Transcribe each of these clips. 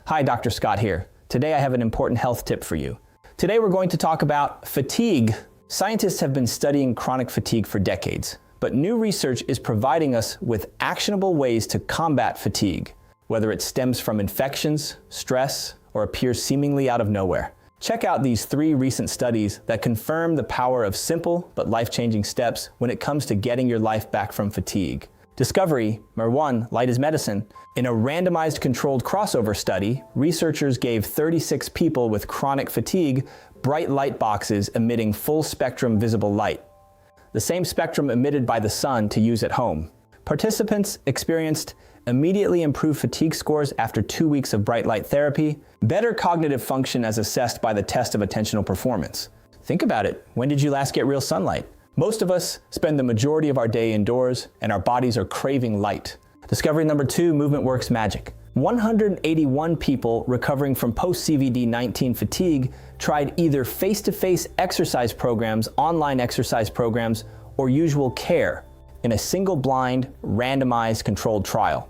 Hi, Dr. Scott here. Today I have an important health tip for you. Today we're going to talk about fatigue. Scientists have been studying chronic fatigue for decades, but new research is providing us with actionable ways to combat fatigue, whether it stems from infections, stress, or appears seemingly out of nowhere. Check out these 3 recent studies that confirm the power of simple but life-changing steps when it comes to getting your life back from fatigue. Discovery, number 1, light is medicine. In a randomized controlled crossover study, researchers gave 36 people with chronic fatigue bright light boxes emitting full-spectrum visible light, the same spectrum emitted by the sun, to use at home. Participants experienced immediately improved fatigue scores after 2 weeks of bright light therapy, better cognitive function as assessed by the test of attentional performance. Think about it. When did you last get real sunlight? Most of us spend the majority of our day indoors, and our bodies are craving light. Discovery number 2, movement works magic. 181 people recovering from post-COVID-19 fatigue tried either face-to-face exercise programs, online exercise programs, or usual care in a single-blind, randomized, controlled trial.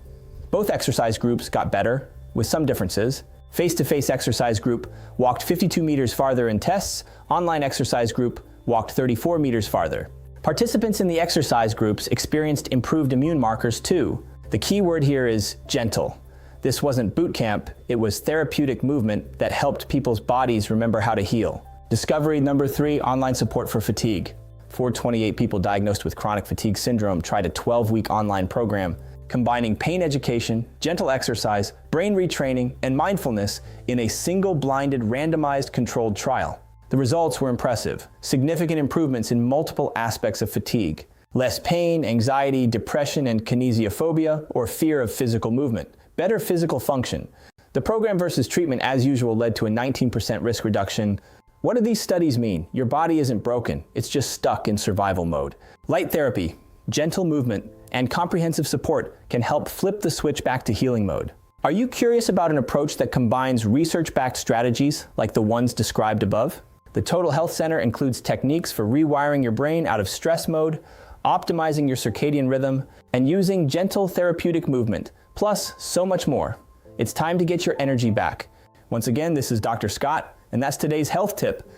Both exercise groups got better, with some differences. Face-to-face exercise group walked 52 meters farther in tests. Online exercise group walked 34 meters farther. Participants in the exercise groups experienced improved immune markers too. The key word here is gentle. This wasn't boot camp, it was therapeutic movement that helped people's bodies remember how to heal. Discovery number 3, online support for fatigue. 428 people diagnosed with chronic fatigue syndrome tried a 12-week online program combining pain education, gentle exercise, brain retraining, and mindfulness in a single blinded randomized controlled trial. The results were impressive. Significant improvements in multiple aspects of fatigue. Less pain, anxiety, depression, and kinesiophobia, or fear of physical movement. Better physical function. The program versus treatment, as usual, led to a 19% risk reduction. What do these studies mean? Your body isn't broken, it's just stuck in survival mode. Light therapy, gentle movement, and comprehensive support can help flip the switch back to healing mode. Are you curious about an approach that combines research-backed strategies like the ones described above? The Total Health Center includes techniques for rewiring your brain out of stress mode, optimizing your circadian rhythm, and using gentle therapeutic movement, plus so much more. It's time to get your energy back. Once again, this is Dr. Scott, and that's today's health tip.